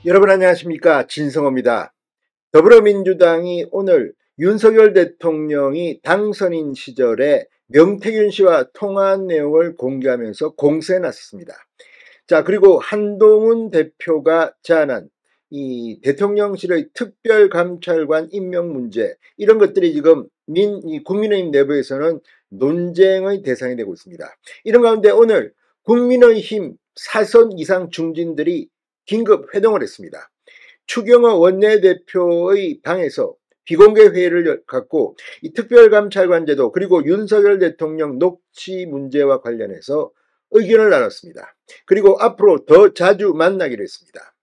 여러분 안녕하십니까, 진성호입니다. 더불어민주당이 오늘 윤석열 대통령이 당선인 시절에 명태균 씨와 통화한 내용을 공개하면서 공세에 나섰습니다. 자, 그리고 한동훈 대표가 제안한 이 대통령실의 특별감찰관 임명 문제, 이런 것들이 지금 국민의힘 내부에서는 논쟁의 대상이 되고 있습니다. 이런 가운데 오늘 국민의힘 사선 이상 중진들이 긴급 회동을 했습니다. 추경호 원내대표의 방에서 비공개 회의를 갖고 이 특별감찰관제도 그리고 윤석열 대통령 녹취 문제와 관련해서 의견을 나눴습니다. 그리고 앞으로 더 자주 만나기로 했습니다.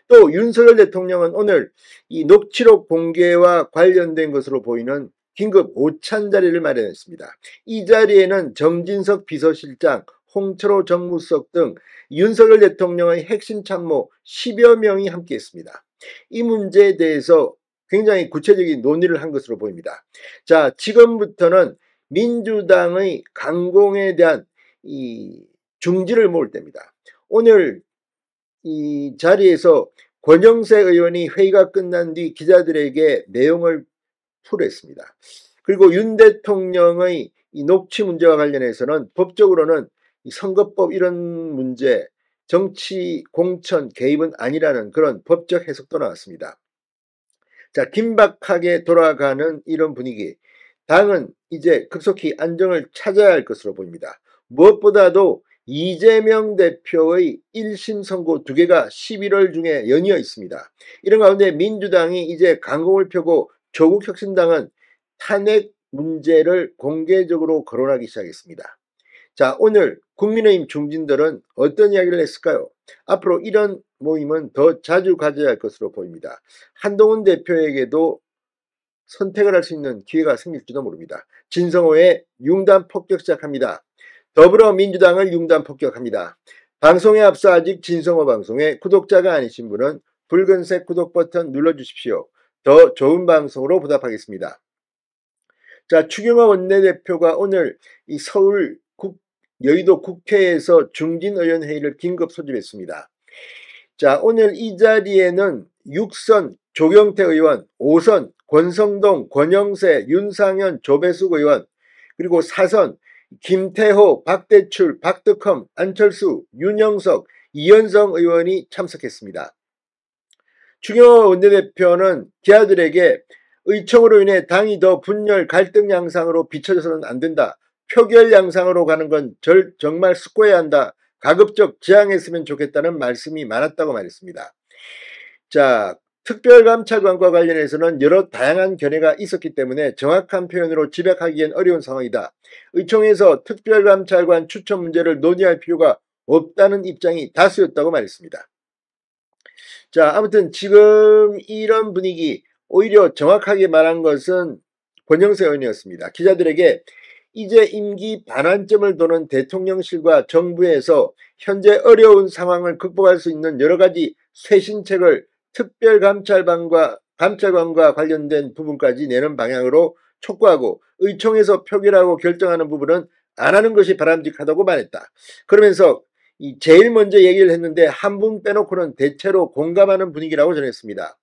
또 윤석열 대통령은 오늘 이 녹취록 공개와 관련된 것으로 보이는 긴급 오찬 자리를 마련했습니다. 이 자리에는 정진석 비서실장, 홍철호 정무수석 등 윤석열 대통령의 핵심 참모 10여 명이 함께했습니다. 이 문제에 대해서 굉장히 구체적인 논의를 한 것으로 보입니다. 자, 지금부터는 민주당의 강공에 대한 이 중지를 모을 때입니다. 오늘 이 자리에서 권영세 의원이 회의가 끝난 뒤 기자들에게 내용을 풀었습니다. 그리고 윤 대통령의 이 녹취 문제와 관련해서는 법적으로는 이 선거법 이런 문제, 정치 공천 개입은 아니라는 그런 법적 해석도 나왔습니다. 자, 긴박하게 돌아가는 이런 분위기, 당은 이제 급속히 안정을 찾아야 할 것으로 보입니다. 무엇보다도 이재명 대표의 1심 선고 2개가 11월 중에 연이어 있습니다. 이런 가운데 민주당이 이제 강공을 펴고 조국혁신당은 탄핵 문제를 공개적으로 거론하기 시작했습니다. 자, 오늘 국민의힘 중진들은 어떤 이야기를 했을까요? 앞으로 이런 모임은 더 자주 가져야 할 것으로 보입니다. 한동훈 대표에게도 선택을 할 수 있는 기회가 생길지도 모릅니다. 진성호의 융단 폭격 시작합니다. 더불어민주당을 융단 폭격합니다. 방송에 앞서 아직 진성호 방송에 구독자가 아니신 분은 붉은색 구독 버튼 눌러주십시오. 더 좋은 방송으로 보답하겠습니다. 자, 추경호 원내대표가 오늘 이 서울 여의도 국회에서 중진의원회의를 긴급 소집했습니다. 자, 오늘 이 자리에는 6선 조경태 의원, 5선 권성동, 권영세, 윤상현, 조배숙 의원, 그리고 4선 김태호, 박대출, 박덕흠, 안철수, 윤영석, 이현성 의원이 참석했습니다. 추경호 원내대표는 기자들에게 의총으로 인해 당이 더 분열, 갈등 양상으로 비춰져서는 안 된다. 표결 양상으로 가는 건 정말 숙고해야 한다. 가급적 지양했으면 좋겠다는 말씀이 많았다고 말했습니다. 자, 특별감찰관과 관련해서는 여러 다양한 견해가 있었기 때문에 정확한 표현으로 집약하기엔 어려운 상황이다. 의총에서 특별감찰관 추천 문제를 논의할 필요가 없다는 입장이 다수였다고 말했습니다. 자, 아무튼 지금 이런 분위기, 오히려 정확하게 말한 것은 권영세 의원이었습니다. 기자들에게 이제 임기 반환점을 도는 대통령실과 정부에서 현재 어려운 상황을 극복할 수 있는 여러 가지 쇄신책을 특별감찰관과 관련된 부분까지 내는 방향으로 촉구하고 의총에서 표결하고 결정하는 부분은 안 하는 것이 바람직하다고 말했다. 그러면서 제일 먼저 얘기를 했는데 한 분 빼놓고는 대체로 공감하는 분위기라고 전했습니다.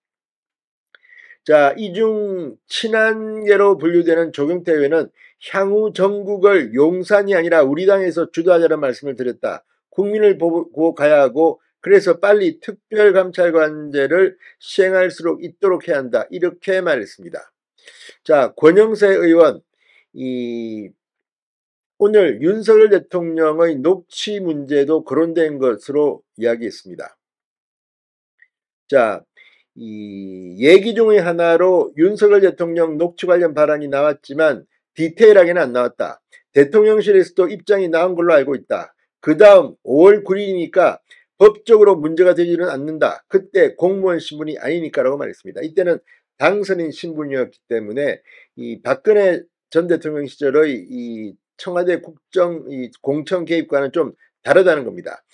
자, 이 중 친한계로 분류되는 조경태 의원은 향후 전국을 용산이 아니라 우리 당에서 주도하자는 말씀을 드렸다. 국민을 보고 가야 하고 그래서 빨리 특별감찰관제를 시행할 수 있도록 해야 한다. 이렇게 말했습니다. 자, 권영세 의원, 오늘 윤석열 대통령의 녹취 문제도 거론된 것으로 이야기했습니다. 자, 이 얘기 중의 하나로 윤석열 대통령 녹취 관련 발언이 나왔지만 디테일하게는 안 나왔다. 대통령실에서도 입장이 나온 걸로 알고 있다. 그 다음 5월 9일이니까 법적으로 문제가 되지는 않는다. 그때 공무원 신분이 아니니까라고 말했습니다. 이때는 당선인 신분이었기 때문에 이 박근혜 전 대통령 시절의 이 청와대 공천 개입과는 좀 다르다는 겁니다.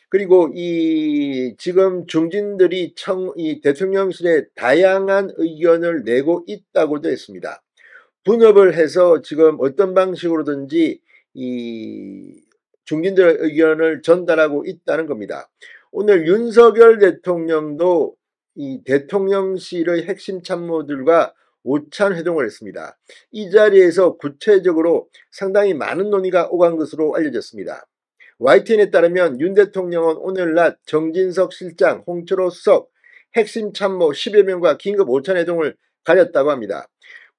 그리고 이 지금 중진들이 이 대통령실에 다양한 의견을 내고 있다고도 했습니다. 분업을 해서 지금 어떤 방식으로든지 이 중진들의 의견을 전달하고 있다는 겁니다. 오늘 윤석열 대통령도 이 대통령실의 핵심 참모들과 오찬 회동을 했습니다. 이 자리에서 구체적으로 상당히 많은 논의가 오간 것으로 알려졌습니다. YTN에 따르면 윤 대통령은 오늘 낮 정진석 실장, 홍철호 수석, 핵심 참모 10여 명과 긴급 오찬 회동을 가졌다고 합니다.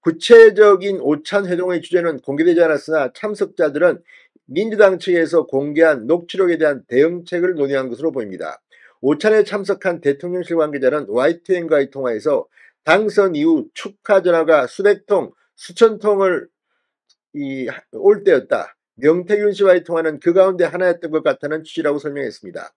구체적인 오찬 회동의 주제는 공개되지 않았으나 참석자들은 민주당 측에서 공개한 녹취록에 대한 대응책을 논의한 것으로 보입니다. 오찬에 참석한 대통령실 관계자는 YTN과의 통화에서 당선 이후 축하 전화가 수백 통, 수천 통을 올 때였다. 명태균 씨와의 통화는 그 가운데 하나였던 것 같다는 취지라고 설명했습니다.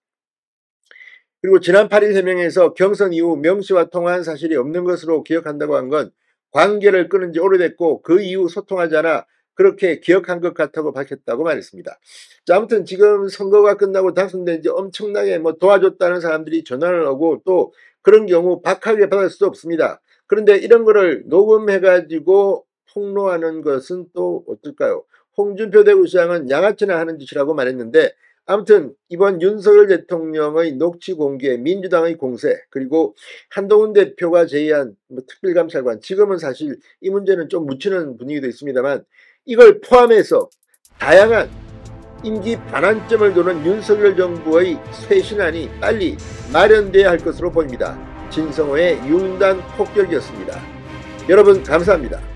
그리고 지난 8일 해명에서 경선 이후 명 씨와 통화한 사실이 없는 것으로 기억한다고 한 건 관계를 끊은 지 오래됐고 그 이후 소통하지 않아 그렇게 기억한 것 같다고 밝혔다고 말했습니다. 자, 아무튼 지금 선거가 끝나고 당선된 지 엄청나게 도와줬다는 사람들이 전화를 오고 또 그런 경우 박하게 받을 수도 없습니다. 그런데 이런 거를 녹음해가지고 폭로하는 것은 또 어떨까요? 홍준표 대구시장은 양아치나 하는 짓이라고 말했는데 아무튼 이번 윤석열 대통령의 녹취 공개, 민주당의 공세, 그리고 한동훈 대표가 제의한 특별감찰관, 지금은 사실 이 문제는 좀 묻히는 분위기도 있습니다만 이걸 포함해서 다양한 임기 반환점을 도는 윤석열 정부의 쇄신안이 빨리 마련돼야 할 것으로 보입니다. 진성호의 융단 폭격이었습니다. 여러분 감사합니다.